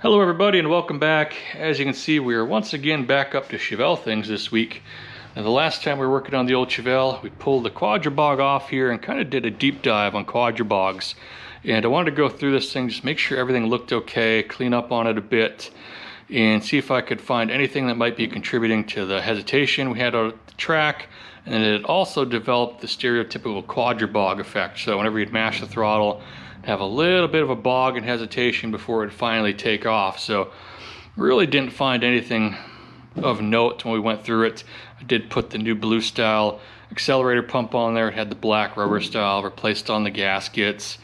Hello everybody and welcome back. As you can see, we are once again back up to Chevelle things this week. Now the last time we were working on the old Chevelle, we pulled the quadribog off here and kind of did a deep dive on quadribogs. And I wanted to go through this thing, just make sure everything looked okay, clean up on it a bit, and see if I could find anything that might be contributing to the hesitation we had on the track. And it also developed the stereotypical quadribog effect. So whenever you'd mash the throttle, have a little bit of a bog and hesitation before it finally take off. So really didn't find anything of note when we went through it. I did put the new blue style accelerator pump on there. It had the black rubber style, replaced on the gaskets,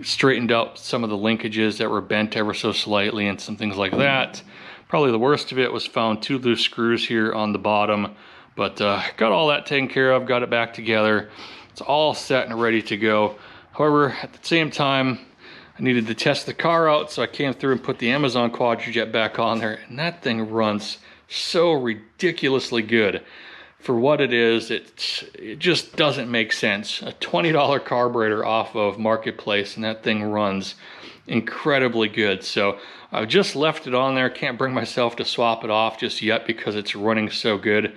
straightened out some of the linkages that were bent ever so slightly and some things like that. Probably the worst of it was found 2 loose screws here on the bottom, but got all that taken care of, got it back together. It's all set and ready to go. However, at the same time, I needed to test the car out, so I came through and put the Amazon Quadrijet back on there, and that thing runs so ridiculously good. For what it is, it just doesn't make sense. A $20 carburetor off of Marketplace, and that thing runs incredibly good. So I've just left it on there. Can't bring myself to swap it off just yet because it's running so good.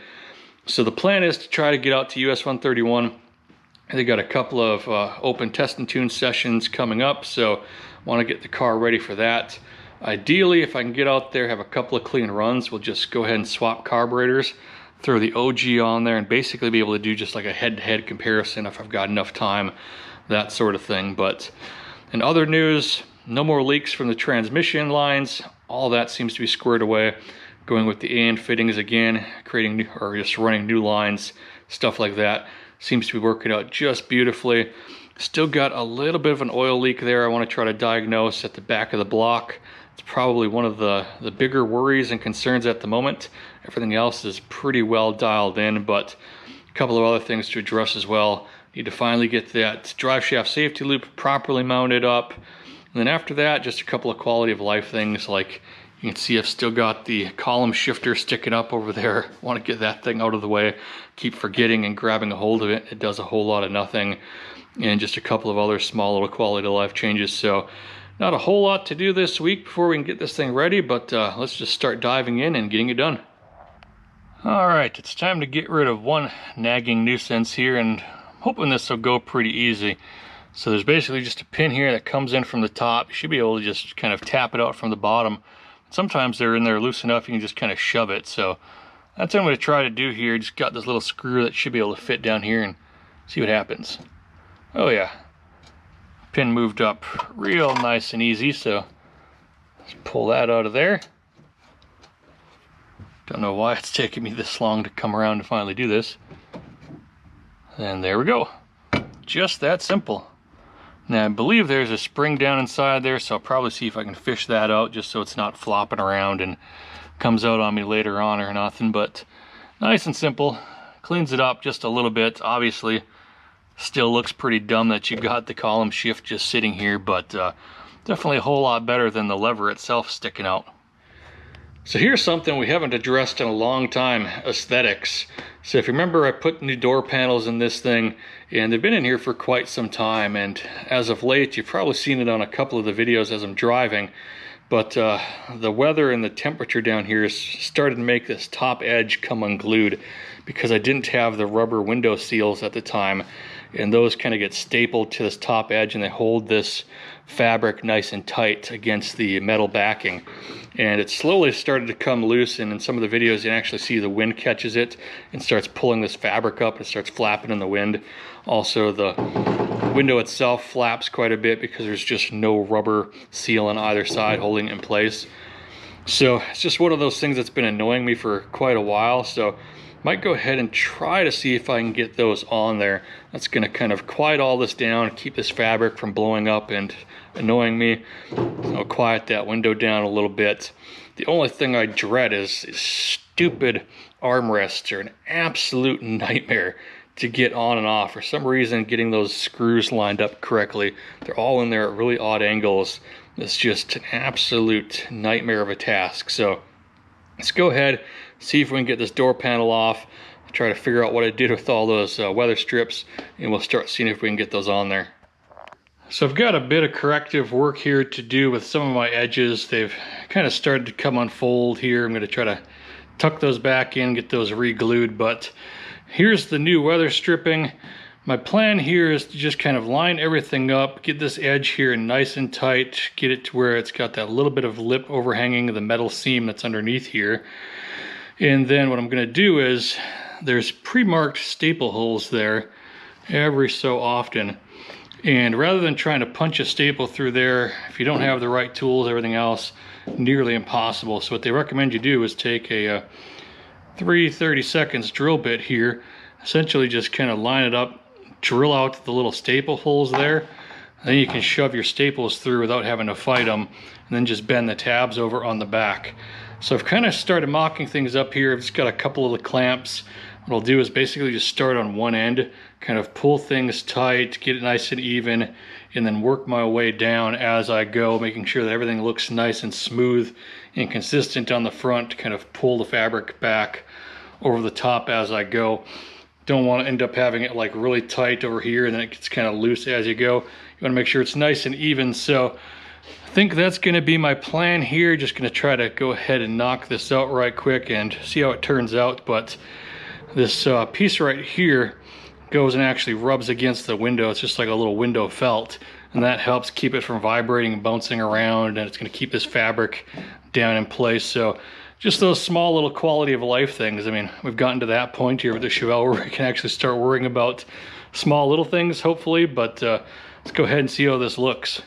So the plan is to try to get out to US 131. They got a couple of open test and tune sessions coming up, so want to get the car ready for that. Ideally, if I can get out there, have a couple of clean runs, we'll just go ahead and swap carburetors, throw the OG on there, and basically be able to do just like a head-to-head comparison if I've got enough time, that sort of thing. But in other news, no more leaks from the transmission lines. All that seems to be squared away. Going with the AN fittings again, creating new, or just running new lines, stuff like that. Seems to be working out just beautifully. Still got a little bit of an oil leak there I want to try to diagnose at the back of the block. It's probably one of the bigger worries and concerns at the moment. Everything else is pretty well dialed in, but a couple of other things to address as well. Need to finally get that drive shaft safety loop properly mounted up. And then after that, just a couple of quality of life things, like you can see I've still got the column shifter sticking up over there. Want to get that thing out of the way. Keep forgetting and grabbing a hold of it. It does a whole lot of nothing. And just a couple of other small little quality of life changes. So not a whole lot to do this week before we can get this thing ready, but let's just start diving in and getting it done. All right, it's time to get rid of one nagging nuisance here, and I'm hoping this will go pretty easy. So there's basically just a pin here that comes in from the top. You should be able to just kind of tap it out from the bottom. Sometimes they're in there loose enough you can just kind of shove it. So that's what I'm going to try to do here. Just got this little screw that should be able to fit down here and see what happens. Oh yeah, pin moved up real nice and easy. So let's pull that out of there. Don't know why it's taking me this long to come around to finally do this. And there we go. Just that simple. Now I believe there's a spring down inside there, so I'll probably see if I can fish that out just so it's not flopping around and comes out on me later on or nothing. But nice and simple. Cleans it up just a little bit. Obviously still looks pretty dumb that you got the column shift just sitting here, but definitely a whole lot better than the lever itself sticking out. So here's something we haven't addressed in a long time: aesthetics. So if you remember, I put new door panels in this thing, and they've been in here for quite some time, and as of late you've probably seen it on a couple of the videos as I'm driving, but the weather and the temperature down here has started to make this top edge come unglued because I didn't have the rubber window seals at the time, and those kind of get stapled to this top edge and they hold this fabric nice and tight against the metal backing. And it slowly started to come loose, and in some of the videos you can actually see the wind catches it and starts pulling this fabric up. It starts flapping in the wind. Also the window itself flaps quite a bit because there's just no rubber seal on either side holding it in place. So it's just one of those things that's been annoying me for quite a while. So might go ahead and try to see if I can get those on there. That's going to kind of quiet all this down, keep this fabric from blowing up and annoying me. I'll quiet that window down a little bit. The only thing I dread is stupid armrests are an absolute nightmare to get on and off. For some reason, getting those screws lined up correctly, they're all in there at really odd angles. It's just an absolute nightmare of a task. So let's go ahead, see if we can get this door panel off, try to figure out what I did with all those weather strips, and we'll start seeing if we can get those on there. So I've got a bit of corrective work here to do with some of my edges. They've kind of started to come unfold here. I'm going to try to tuck those back in, get those re-glued, but here's the new weather stripping. My plan here is to just kind of line everything up, get this edge here nice and tight, get it to where it's got that little bit of lip overhanging the metal seam that's underneath here. And then what I'm going to do is, there's pre-marked staple holes there every so often. And rather than trying to punch a staple through there, if you don't have the right tools, everything else, nearly impossible. So what they recommend you do is take a 3/30 seconds drill bit here, essentially just kind of line it up, drill out the little staple holes there, and then you can shove your staples through without having to fight them, and then just bend the tabs over on the back. So I've kind of started mocking things up here. I've just got a couple of the clamps. What I'll do is basically just start on one end, kind of pull things tight, get it nice and even, and then work my way down as I go, making sure that everything looks nice and smooth and consistent on the front, kind of pull the fabric back over the top as I go. Don't want to end up having it like really tight over here and then it gets kind of loose as you go. You want to make sure it's nice and even. So I think that's going to be my plan here. Just going to try to go ahead and knock this out right quick and see how it turns out. But this piece right here goes and actually rubs against the window. It's just like a little window felt, and that helps keep it from vibrating and bouncing around, and it's going to keep this fabric down in place. So just those small little quality of life things. I mean, we've gotten to that point here with the Chevelle where we can actually start worrying about small little things, hopefully, but let's go ahead and see how this looks.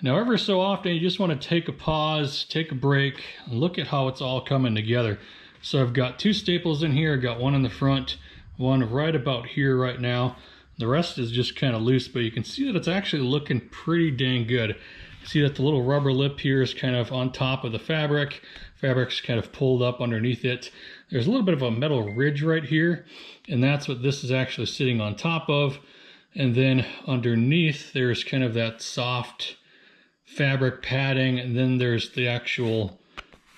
Now, ever so often, you just want to take a pause, take a break, and look at how it's all coming together. So I've got two staples in here. I've got one in the front, one right about here right now. The rest is just kind of loose, but you can see that it's actually looking pretty dang good. You see that the little rubber lip here is kind of on top of the fabric. Fabric's kind of pulled up underneath it. There's a little bit of a metal ridge right here, and that's what this is actually sitting on top of. And then underneath, there's kind of that soft fabric padding, and then there's the actual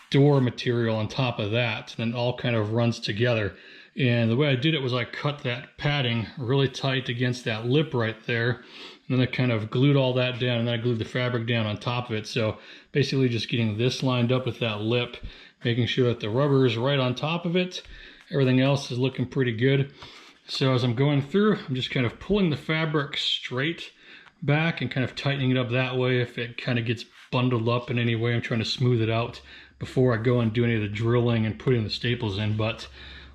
door material on top of that, and then it all kind of runs together. And the way I did it was I cut that padding really tight against that lip right there, and then I kind of glued all that down, and then I glued the fabric down on top of it. So basically just getting this lined up with that lip, making sure that the rubber is right on top of it. Everything else is looking pretty good. So as I'm going through, I'm just kind of pulling the fabric straight back and kind of tightening it up that way. If it kind of gets bundled up in any way, I'm trying to smooth it out before I go and do any of the drilling and putting the staples in. But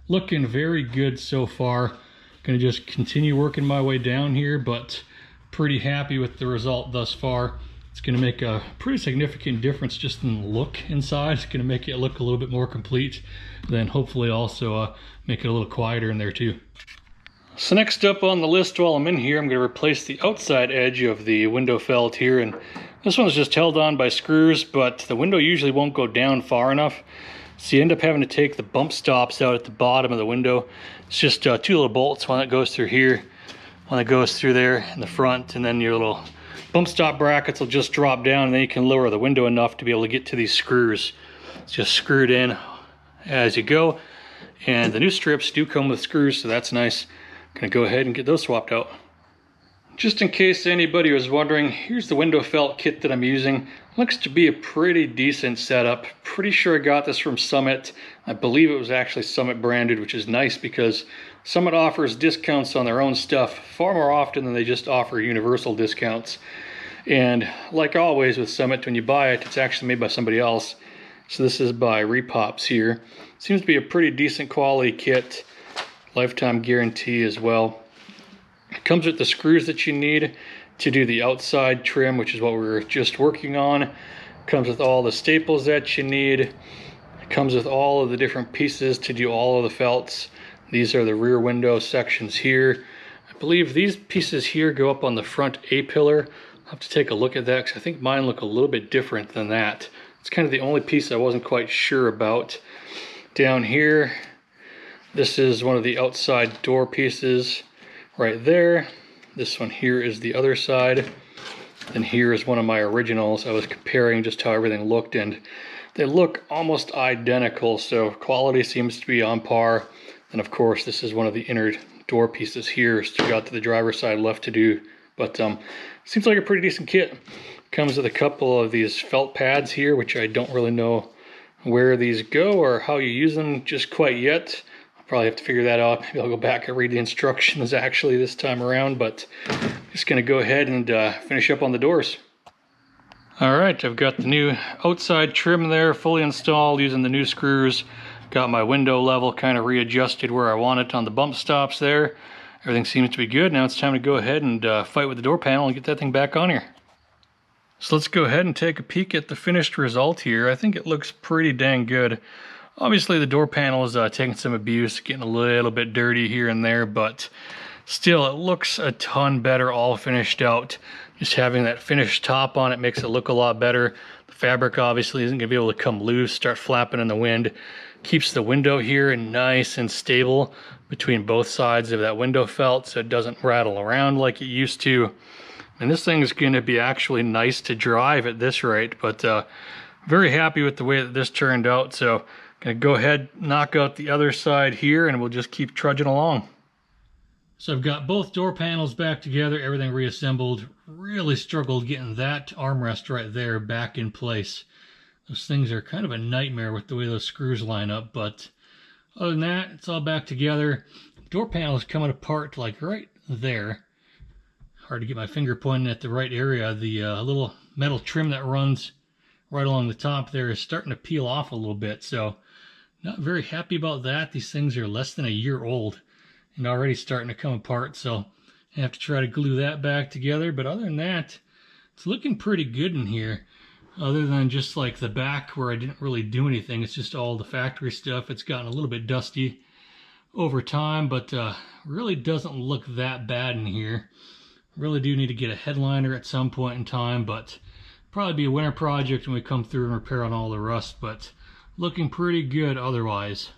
looking very good so far. Gonna just continue working my way down here, but pretty happy with the result thus far. It's gonna make a pretty significant difference just in the look inside. It's gonna make it look a little bit more complete, then hopefully also make it a little quieter in there too. So next up on the list while I'm in here, I'm going to replace the outside edge of the window felt here, and this one's just held on by screws, but the window usually won't go down far enough, so you end up having to take the bump stops out at the bottom of the window. It's just two little bolts, one that goes through here, one that goes through there in the front, and then your little bump stop brackets will just drop down, and then you can lower the window enough to be able to get to these screws. It's just screwed in as you go, and the new strips do come with screws, so that's nice. Gonna go ahead and get those swapped out. Just in case anybody was wondering, here's the window felt kit that I'm using. Looks to be a pretty decent setup. Pretty sure I got this from Summit. I believe it was actually Summit branded, which is nice because Summit offers discounts on their own stuff far more often than they just offer universal discounts. And like always with Summit, when you buy it, it's actually made by somebody else. So this is by Repops here. Seems to be a pretty decent quality kit. Lifetime guarantee as well. It comes with the screws that you need to do the outside trim, which is what we were just working on. It comes with all the staples that you need. It comes with all of the different pieces to do all of the felts. These are the rear window sections here. I believe these pieces here go up on the front A-pillar. I'll have to take a look at that because I think mine look a little bit different than that. It's kind of the only piece I wasn't quite sure about. Down here, this is one of the outside door pieces right there. This one here is the other side. And here is one of my originals. I was comparing just how everything looked, and they look almost identical, so quality seems to be on par. And of course, this is one of the inner door pieces here. Still got to the driver's side left to do But seems like a pretty decent kit. Comes with a couple of these felt pads here, which I don't really know where these go or how you use them just quite yet. I'll probably have to figure that out. Maybe I'll go back and read the instructions actually this time around, but just gonna go ahead and finish up on the doors. All right, I've got the new outside trim there fully installed using the new screws. Got my window level kind of readjusted where I want it on the bump stops there. Everything seems to be good. Now it's time to go ahead and fight with the door panel and get that thing back on here. So let's go ahead and take a peek at the finished result here. I think it looks pretty dang good. Obviously the door panel is taking some abuse, getting a little bit dirty here and there, but still it looks a ton better all finished out. Just having that finished top on it makes it look a lot better. The fabric obviously isn't going to be able to come loose, start flapping in the wind. Keeps the window here nice and stable between both sides of that window felt so it doesn't rattle around like it used to. And this thing's going to be actually nice to drive at this rate, but very happy with the way that this turned out. So going to go ahead, knock out the other side here, and we'll just keep trudging along. So I've got both door panels back together, everything reassembled. Really struggled getting that armrest right there back in place. Those things are kind of a nightmare with the way those screws line up, but other than that, it's all back together. Door panel is coming apart like right there. Hard to get my finger pointing at the right area. The little metal trim that runs right along the top there is starting to peel off a little bit, so not very happy about that. These things are less than a year old and already starting to come apart, so I have to try to glue that back together. But other than that, it's looking pretty good in here. Other than just like the back where I didn't really do anything, it's just all the factory stuff. It's gotten a little bit dusty over time, but really doesn't look that bad in here. Really do need to get a headliner at some point in time, but probably be a winter project when we come through and repair on all the rust, but looking pretty good otherwise.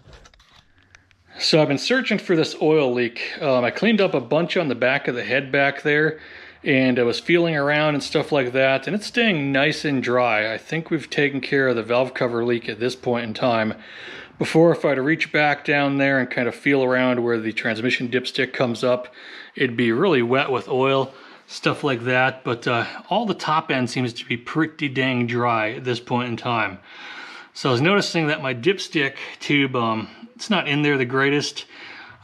So I've been searching for this oil leak. I cleaned up a bunch on the back of the head back there, and I was feeling around and stuff like that, and it's staying nice and dry. I think we've taken care of the valve cover leak at this point in time. Before, if I had to reach back down there and kind of feel around where the transmission dipstick comes up, it'd be really wet with oil, stuff like that. But all the top end seems to be pretty dang dry at this point in time. So I was noticing that my dipstick tube, it's not in there the greatest.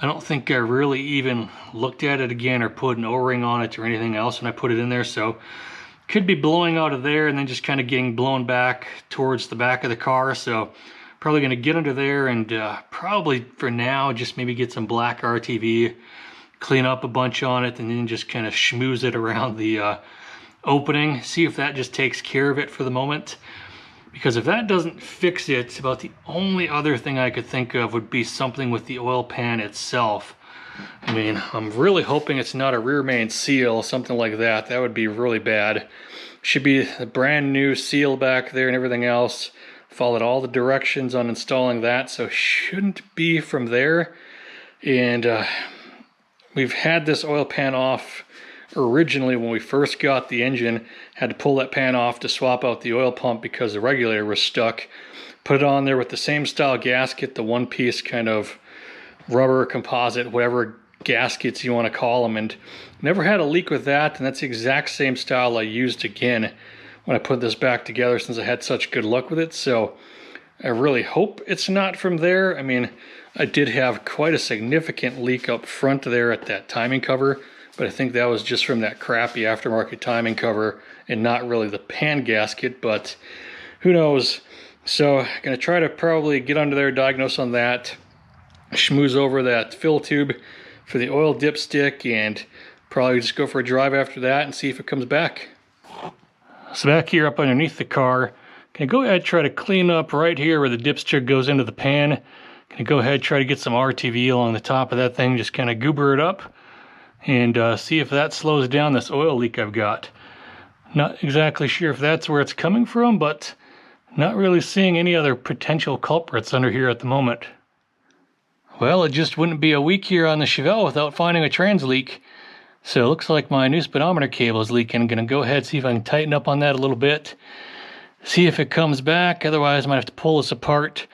I don't think I really even looked at it again or put an O-ring on it or anything else when I put it in there. So could be blowing out of there and then just kind of getting blown back towards the back of the car. So probably going to get under there and probably for now just maybe get some black RTV, clean up a bunch on it, and then just kind of schmooze it around the opening. See if that just takes care of it for the moment. Because if that doesn't fix it, about the only other thing I could think of would be something with the oil pan itself. I mean, I'm really hoping it's not a rear main seal, something like that. That would be really bad. Should be a brand new seal back there and everything else. Followed all the directions on installing that, so shouldn't be from there. And we've had this oil pan off originally when we first got the engine. Had to pull that pan off to swap out the oil pump because the regulator was stuck. Put it on there with the same style gasket, the one-piece kind of rubber composite, whatever gaskets you want to call them, and never had a leak with that. And that's the exact same style I used again when I put this back together, since I had such good luck with it. So I really hope it's not from there. I mean, I did have quite a significant leak up front there at that timing cover, but I think that was just from that crappy aftermarket timing cover and not really the pan gasket, but who knows. So I'm gonna try to probably get under there, diagnose on that, schmooze over that fill tube for the oil dipstick, and probably just go for a drive after that and see if it comes back. So back here up underneath the car, can I go ahead and try to clean up right here where the dipstick goes into the pan. Can I go ahead and try to get some RTV along the top of that thing, just kind of goober it up and see if that slows down this oil leak I've got. Not exactly sure if that's where it's coming from, but not really seeing any other potential culprits under here at the moment. Well, it just wouldn't be a week here on the Chevelle without finding a trans leak. So it looks like my new speedometer cable is leaking. I'm going to go ahead, see if I can tighten up on that a little bit. See if it comes back. Otherwise, I might have to pull this apart.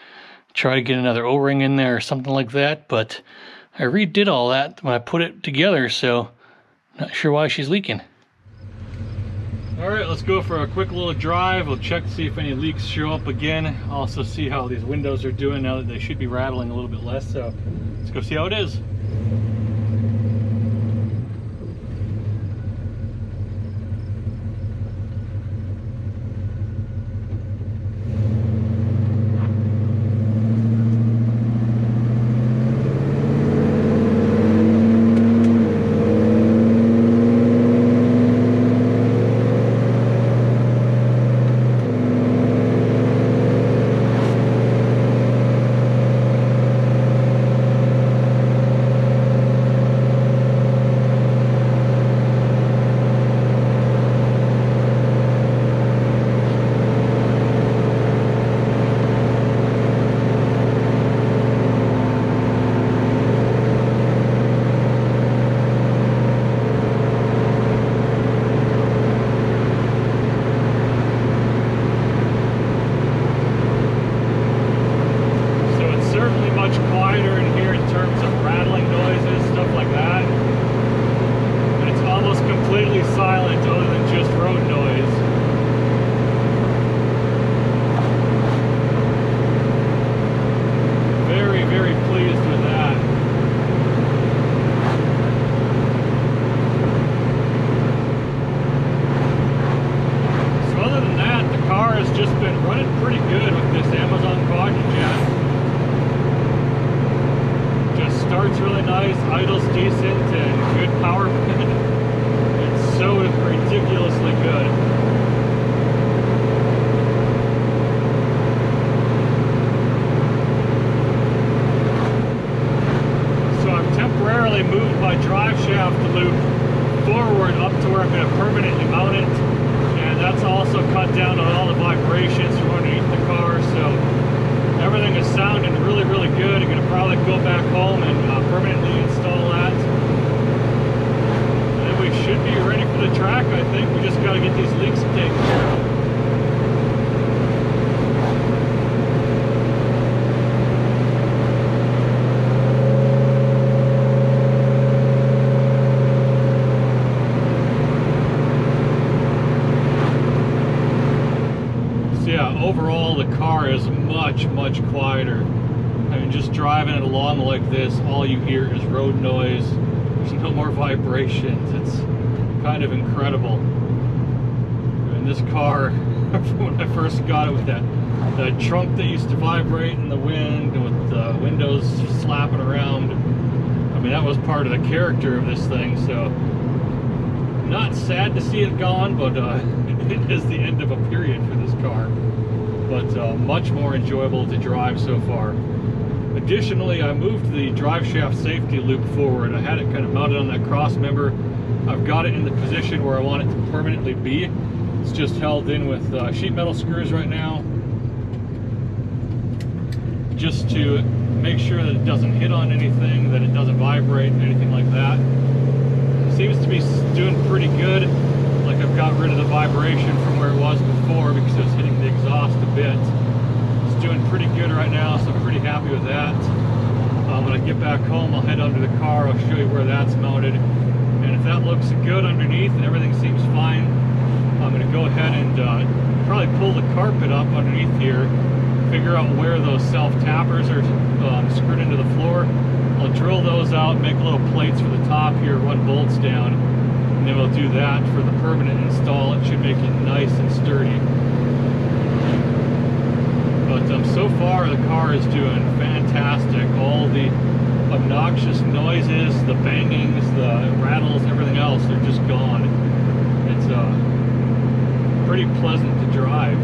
Try to get another O-ring in there or something like that. But I redid all that when I put it together, so not sure why she's leaking. All right, let's go for a quick little drive. We'll check to see if any leaks show up again. Also see how these windows are doing now that they should be rattling a little bit less. So let's go see how it is. Idle's decent and good power. It's so ridiculously good. So I've temporarily moved my drive shaft loop forward up to where I'm going to permanently mount it, and that's also cut down on all the vibrations from underneath the car. So everything is sounding really, really good. I'm going to probably go back home and permanently install that. And then we should be ready for the track, I think. We just got to get these leaks taken care of. So yeah, overall the car is much quieter. I mean, just driving it along like this, all you hear is road noise. There's no more vibrations. It's kind of incredible. And this car, when I first got it, with that trunk that used to vibrate in the wind and with the windows slapping around, I mean, that was part of the character of this thing. So not sad to see it gone, but it is the end of a period for this car. But much more enjoyable to drive so far. Additionally, I moved the drive shaft safety loop forward. I had it kind of mounted on that cross member. I've got it in the position where I want it to permanently be. It's just held in with sheet metal screws right now, just to make sure that it doesn't hit on anything, that it doesn't vibrate, anything like that. It seems to be doing pretty good. Like, I've got rid of the vibration from where it was before because it was hitting the exhaust a bit. It's doing pretty good right now, so I'm pretty happy with that. When I get back home, I'll head under the car. I'll show you where that's mounted. And if that looks good underneath and everything seems fine, I'm going to go ahead and probably pull the carpet up underneath here, figure out where those self-tappers are screwed into the floor. I'll drill those out, make little plates for the top here, run bolts down, and then we'll do that for the permanent install. It should make it nice and sturdy. But so far the car is doing fantastic. All the obnoxious noises, the bangings, the rattles, everything else, they're just gone. It's pretty pleasant to drive.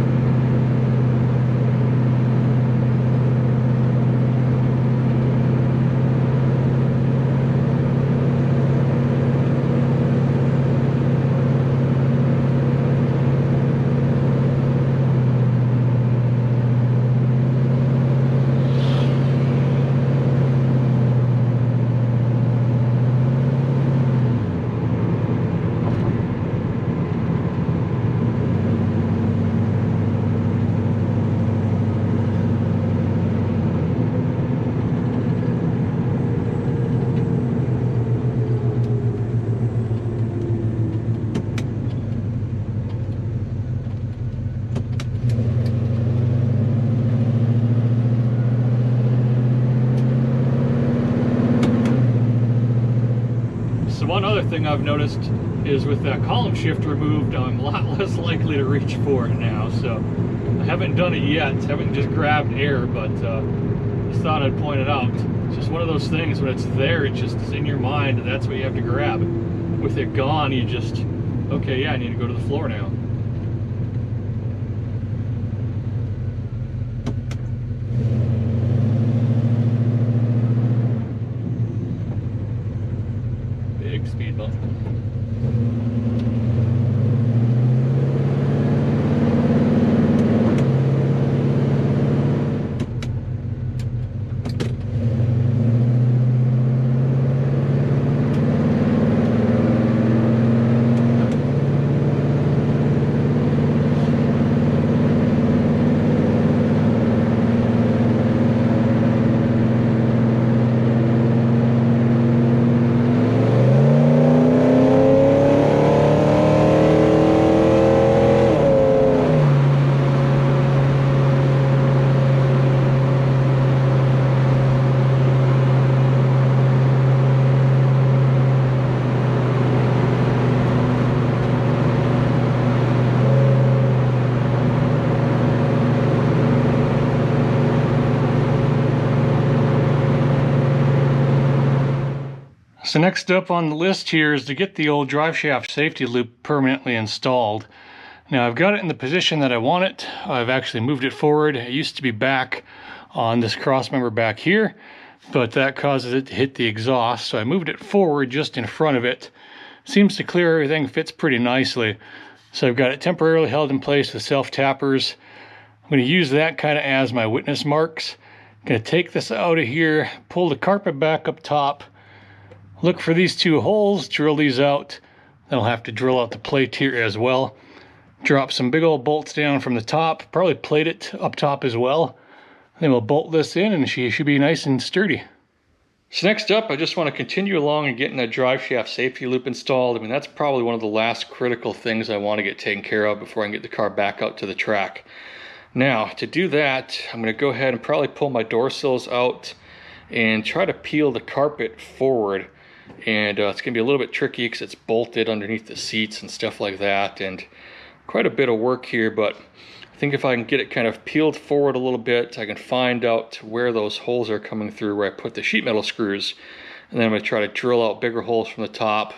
other thing I've noticed is with that column shift removed, I'm a lot less likely to reach for it now. So I haven't done it yet, haven't just grabbed air, but just thought I'd point it out. It's just one of those things, when it's there, it's just in your mind, that's what you have to grab. With it gone, you just, okay, yeah, I need to go to the floor now. Big speed bump. So next up on the list here is to get the old drive shaft safety loop permanently installed. Now I've got it in the position that I want it. I've actually moved it forward. It used to be back on this cross member back here, but that causes it to hit the exhaust. So I moved it forward just in front of it. Seems to clear everything, fits pretty nicely. So I've got it temporarily held in place with self-tappers. I'm going to use that kind of as my witness marks. I'm going to take this out of here, pull the carpet back up top, look for these two holes, drill these out. Then I'll have to drill out the plate here as well. Drop some big old bolts down from the top, probably plate it up top as well. Then we'll bolt this in and she should be nice and sturdy. So next up, I just want to continue along and getting that drive shaft safety loop installed. I mean, that's probably one of the last critical things I want to get taken care of before I can get the car back out to the track. Now, to do that, I'm going to go ahead and probably pull my door sills out and try to peel the carpet forward. And it's going to be a little bit tricky because it's bolted underneath the seats and stuff like that, and quite a bit of work here, but I think if I can get it kind of peeled forward a little bit, I can find out where those holes are coming through where I put the sheet metal screws, and then I'm going to try to drill out bigger holes from the top,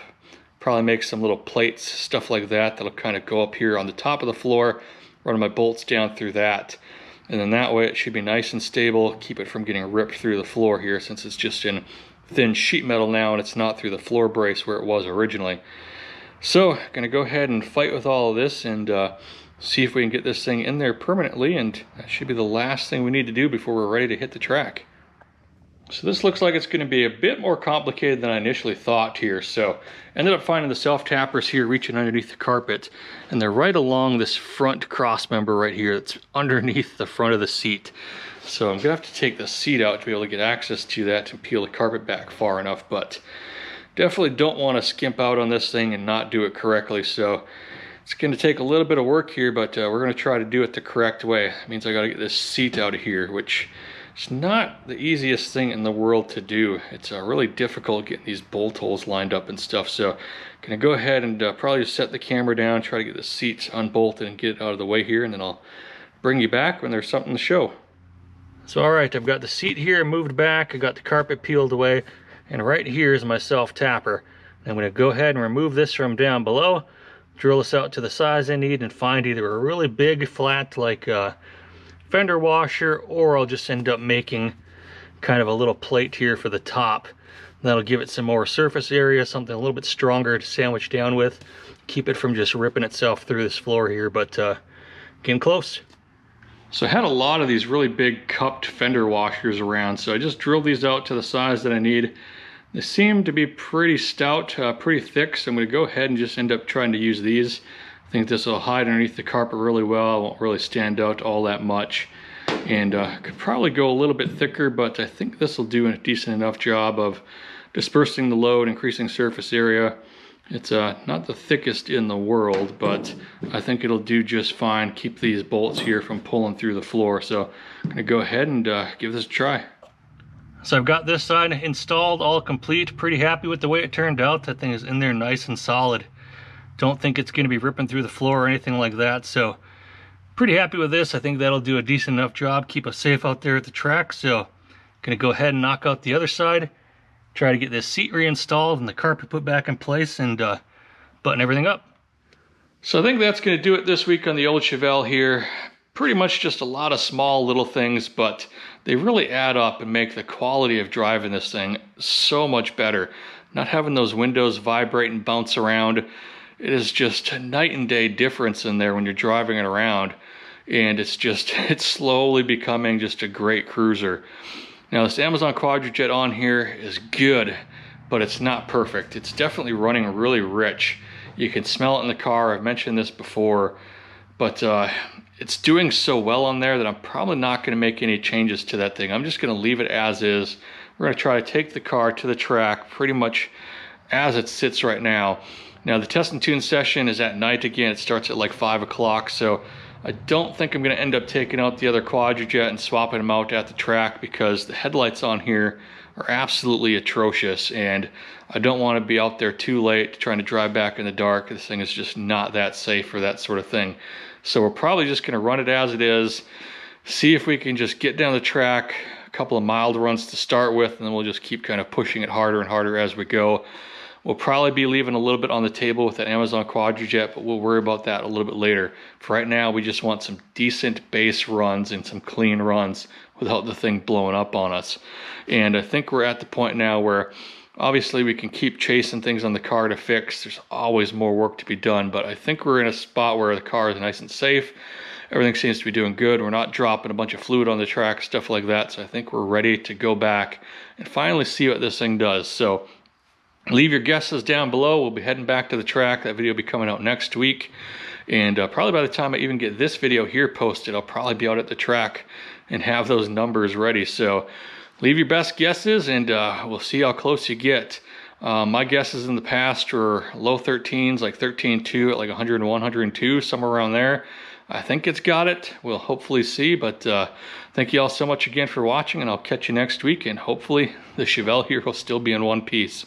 probably make some little plates, stuff like that, that'll kind of go up here on the top of the floor, running my bolts down through that, and then that way it should be nice and stable, keep it from getting ripped through the floor here since it's just in thin sheet metal now and it's not through the floor brace where it was originally. So gonna go ahead and fight with all of this and see if we can get this thing in there permanently, and that should be the last thing we need to do before we're ready to hit the track. So this looks like it's going to be a bit more complicated than I initially thought here. So ended up finding the self-tappers here reaching underneath the carpet, and they're right along this front cross member right here that's underneath the front of the seat. So I'm gonna have to take the seat out to be able to get access to that and peel the carpet back far enough, but definitely don't want to skimp out on this thing and not do it correctly. So it's going to take a little bit of work here, but we're going to try to do it the correct way. It means I got to get this seat out of here, which is not the easiest thing in the world to do. It's really difficult getting these bolt holes lined up and stuff. So I'm going to go ahead and probably just set the camera down, try to get the seats unbolted and get it out of the way here, and then I'll bring you back when there's something to show. So all right, I've got the seat here moved back, I got the carpet peeled away, and right here is my self-tapper. I'm going to go ahead and remove this from down below, drill this out to the size I need, and find either a really big flat like fender washer, or I'll just end up making kind of a little plate here for the top. That'll give it some more surface area, something a little bit stronger to sandwich down with, keep it from just ripping itself through this floor here, but getting close. So I had a lot of these really big cupped fender washers around, so I just drilled these out to the size that I need. They seem to be pretty stout, pretty thick, so I'm going to go ahead and just end up trying to use these. I think this will hide underneath the carpet really well. It won't really stand out all that much. And could probably go a little bit thicker, but I think this will do a decent enough job of dispersing the load, increasing surface area. It's not the thickest in the world, but I think it'll do just fine. Keep these bolts here from pulling through the floor. So I'm going to go ahead and give this a try. So I've got this side installed, all complete. Pretty happy with the way it turned out. That thing is in there nice and solid. Don't think it's going to be ripping through the floor or anything like that. So pretty happy with this. I think that'll do a decent enough job, keep us safe out there at the track. So gonna go ahead and knock out the other side, try to get this seat reinstalled and the carpet put back in place, and button everything up. So I think that's gonna do it this week on the old Chevelle here. Pretty much just a lot of small little things, but they really add up and make the quality of driving this thing so much better. Not having those windows vibrate and bounce around. It is just a night and day difference in there when you're driving it around. And it's slowly becoming just a great cruiser. Now this Amazon Quadrajet on here is good, but it's not perfect. It's definitely running really rich. You can smell it in the car. I've mentioned this before, but it's doing so well on there that I'm probably not going to make any changes to that thing. I'm just going to leave it as is. We're going to try to take the car to the track pretty much as it sits right now. Now the test and tune session is at night again. It starts at like 5 o'clock, so I don't think I'm going to end up taking out the other Quadrajet and swapping them out at the track, because the headlights on here are absolutely atrocious, and I don't want to be out there too late trying to drive back in the dark. This thing is just not that safe for that sort of thing. So we're probably just going to run it as it is, see if we can just get down the track, a couple of mild runs to start with, and then we'll just keep kind of pushing it harder and harder as we go. We'll probably be leaving a little bit on the table with that Amazon Quadrajet, but we'll worry about that a little bit later. For right now, we just want some decent base runs and some clean runs without the thing blowing up on us. And I think we're at the point now where obviously we can keep chasing things on the car to fix. There's always more work to be done, but I think we're in a spot where the car is nice and safe. Everything seems to be doing good. We're not dropping a bunch of fluid on the track, stuff like that. So I think we're ready to go back and finally see what this thing does. So leave your guesses down below. We'll be heading back to the track. That video will be coming out next week. And probably by the time I even get this video here posted, I'll probably be out at the track and have those numbers ready. So leave your best guesses, and we'll see how close you get. My guesses in the past were low 13s, like 13.2 at like 101, 102, somewhere around there. I think it's got it. We'll hopefully see, but thank you all so much again for watching, and I'll catch you next week, and hopefully the Chevelle here will still be in one piece.